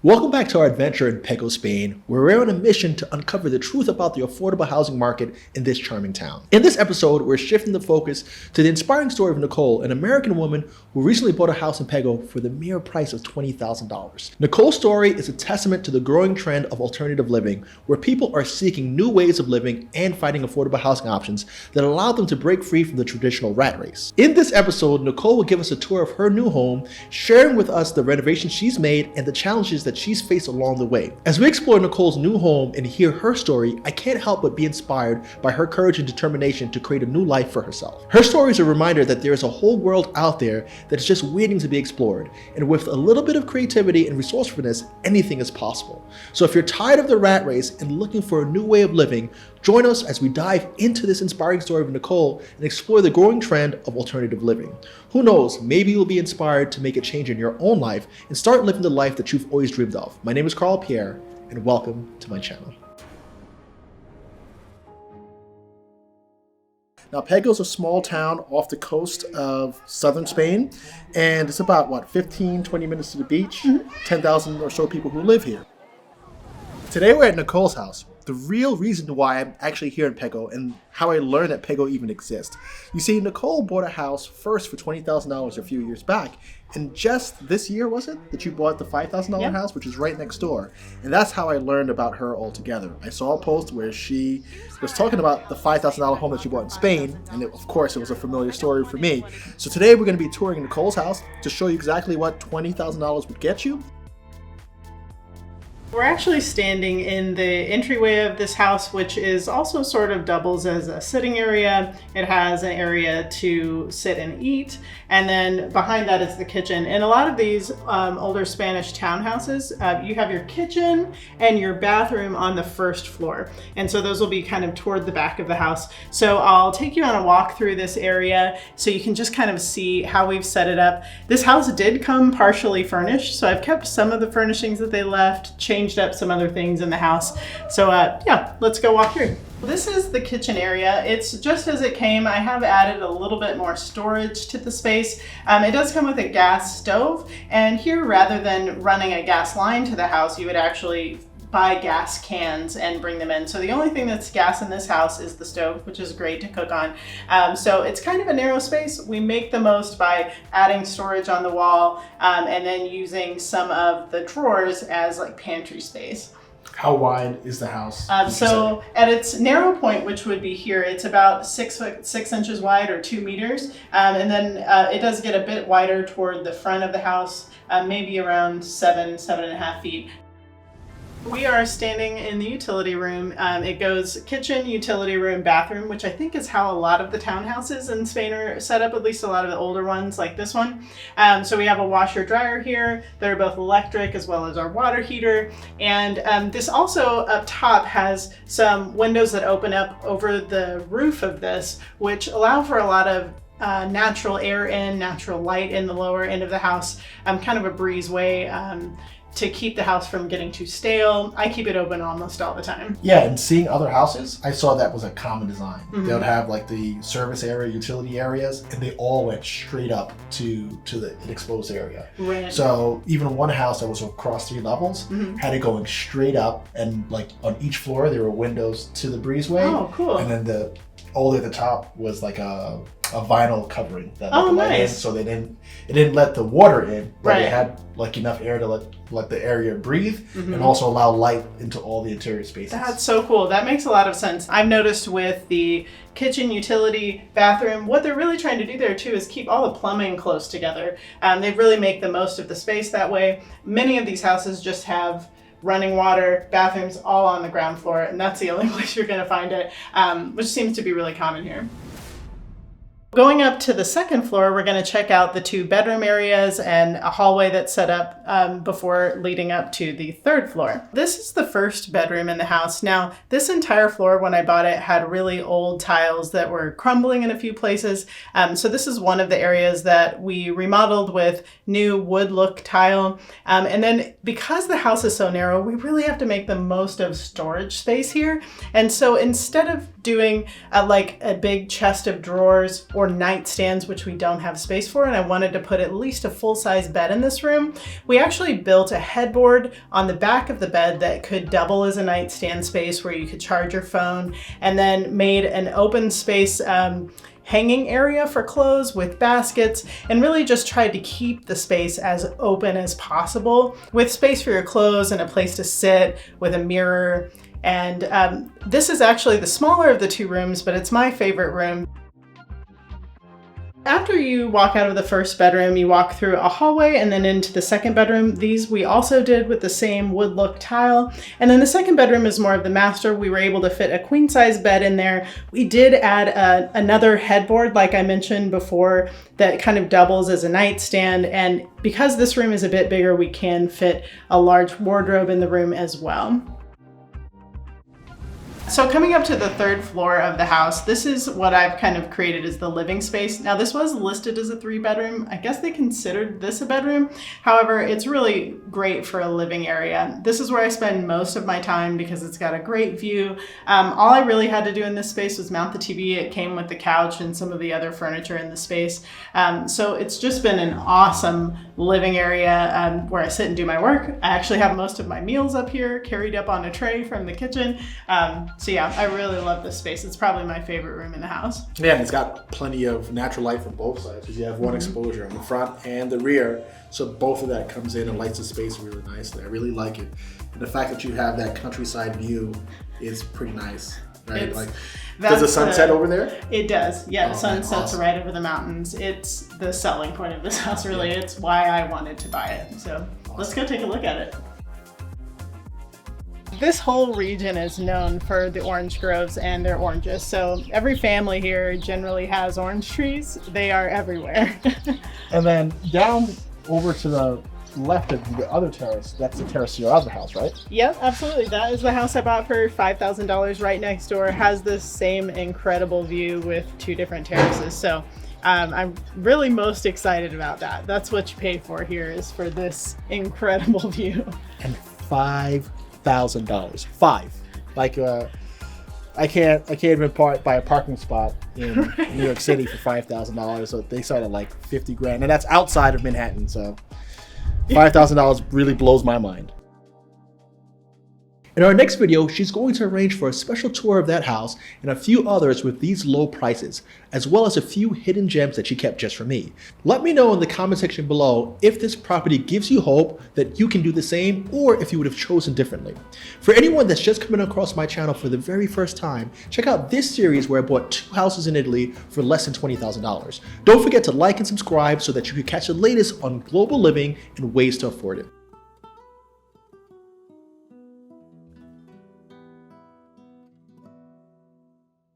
Welcome back to our adventure in Pego, Spain, where we're on a mission to uncover the truth about the affordable housing market in this charming town. In this episode, we're shifting the focus to the inspiring story of Nicole, an American woman who recently bought a house in Pego for the mere price of $20,000. Nicole's story is a testament to the growing trend of alternative living, where people are seeking new ways of living and finding affordable housing options that allow them to break free from the traditional rat race. In this episode, Nicole will give us a tour of her new home, sharing with us the renovations she's made and the challenges that she's faced along the way. As we explore Nicole's new home and hear her story, I can't help but be inspired by her courage and determination to create a new life for herself. Her story is a reminder that there is a whole world out there that is just waiting to be explored, and with a little bit of creativity and resourcefulness, anything is possible. So if you're tired of the rat race and looking for a new way of living, join us as we dive into this inspiring story of Nicole and explore the growing trend of alternative living. Who knows, maybe you'll be inspired to make a change in your own life and start living the life that you've always dreamed of. My name is Carl Pierre, and welcome to my channel. Now, Pego is a small town off the coast of southern Spain, and it's about, 15-20 minutes to the beach, 10,000 or so people who live here. Today we're at Nicole's house. The real reason why I'm actually here in Pego and how I learned that Pego even exists. You see, Nicole bought a house first for $20,000 a few years back, and just this year, was it, that you bought the $5,000 house, which is right next door. And that's how I learned about her altogether. I saw a post where she was talking about the $5,000 home that she bought in Spain, and of course it was a familiar story for me. So today we're going to be touring Nicole's house to show you exactly what $20,000 would get you. We're actually standing in the entryway of this house, which is also sort of doubles as a sitting area. It has an area to sit and eat, and then behind that is the kitchen. In a lot of these older Spanish townhouses, you have your kitchen and your bathroom on the first floor, and so those will be kind of toward the back of the house. So I'll take you on a walk through this area so you can just kind of see how we've set it up. This house did come partially furnished, so I've kept some of the furnishings that they left, changed up some other things in the house. So yeah, let's go walk through. This is the kitchen area. It's just as it came. I have added a little bit more storage to the space. It does come with a gas stove, and here, rather than running a gas line to the house, you would actually buy gas cans and bring them in. So the only thing that's gas in this house is the stove, which is great to cook on. So it's kind of a narrow space. We make the most by adding storage on the wall and then using some of the drawers as like pantry space. How wide is the house? So at its narrow point, which would be here, it's about 6 inches wide or 2 meters. And then it does get a bit wider toward the front of the house, maybe around 7.5 feet. We are standing in the utility room. It goes kitchen, utility room, bathroom, which I think is how a lot of the townhouses in Spain are set up, at least a lot of the older ones like this one. So we have a washer dryer here. They're both electric as well as our water heater. And this also up top has some windows that open up over the roof of this, which allow for a lot of natural air in, natural light in the lower end of the house, kind of a breezeway to keep the house from getting too stale. I keep it open almost all the time. Yeah, and seeing other houses, I saw that was a common design. They would have like the service area, utility areas, and they all went straight up to the exposed area. Right. So even one house that was across 3 levels had it going straight up, and like on each floor there were windows to the breezeway. Oh, cool. And then all the way at the top was like a vinyl covering that let the light in, nice. so it didn't let the water in, but Right. it had like enough air to let the area breathe and also allow light into all the interior spaces. That's so cool. That makes a lot of sense. I've noticed with the kitchen, utility, bathroom, what they're really trying to do there too is keep all the plumbing close together. They really make the most of the space that way. Many of these houses just have running water, bathrooms all on the ground floor, and that's the only place you're going to find it, which seems to be really common here. Going up to the second floor, we're going to check out the 2 bedroom areas and a hallway that's set up before leading up to the third floor. This is the first bedroom in the house. Now, this entire floor, when I bought it, had really old tiles that were crumbling in a few places. So this is one of the areas that we remodeled with new wood look tile. And then because the house is so narrow, we really have to make the most of storage space here. And so instead of doing like a big chest of drawers or for nightstands, which we don't have space for, and I wanted to put at least a full-size bed in this room. We actually built a headboard on the back of the bed that could double as a nightstand space where you could charge your phone, and then made an open space hanging area for clothes with baskets, and really just tried to keep the space as open as possible with space for your clothes and a place to sit with a mirror. And this is actually the smaller of the two rooms, but it's my favorite room. After you walk out of the first bedroom, you walk through a hallway and then into the second bedroom. These we also did with the same wood look tile. And then the second bedroom is more of the master. We were able to fit a queen size bed in there. We did add another headboard, like I mentioned before, that kind of doubles as a nightstand. And because this room is a bit bigger, we can fit a large wardrobe in the room as well. So coming up to the third floor of the house, this is what I've kind of created as the living space. Now this was listed as a 3-bedroom. I guess they considered this a bedroom. However, it's really great for a living area. This is where I spend most of my time because it's got a great view. All I really had to do in this space was mount the TV. It came with the couch and some of the other furniture in the space. So it's just been an awesome living area where I sit and do my work. I actually have most of my meals up here carried up on a tray from the kitchen. So yeah, I really love this space. It's probably my favorite room in the house. Yeah, and it's got plenty of natural light from both sides because you have one exposure on the front and the rear. So both of that comes in and lights the space really nicely. I really like it. And the fact that you have that countryside view is pretty nice. Right? Does the sun set over there? It does. Yeah, the sun man, sets awesome. right over the mountains. It's the selling point of this house, really. Yeah. It's why I wanted to buy it. So let's go take a look at it. This whole region is known for the orange groves and their oranges. So every family here generally has orange trees. They are everywhere. And then down over to the left of the other terrace, that's the terrace to your other house, right? Yep, absolutely. That is the house I bought for $5,000 right next door. Has the same incredible view with 2 different terraces. So I'm really most excited about that. That's what you pay for here, is for this incredible view. And $5,000. 5. Like I can't even buy a parking spot in New York City for $5,000. So they start at like 50 grand, and that's outside of Manhattan. So $5,000 really blows my mind. In our next video, she's going to arrange for a special tour of that house and a few others with these low prices, as well as a few hidden gems that she kept just for me. Let me know in the comment section below if this property gives you hope that you can do the same, or if you would have chosen differently. For anyone that's just coming across my channel for the very first time, check out this series where I bought 2 houses in Italy for less than $20,000. Don't forget to like and subscribe so that you can catch the latest on global living and ways to afford it.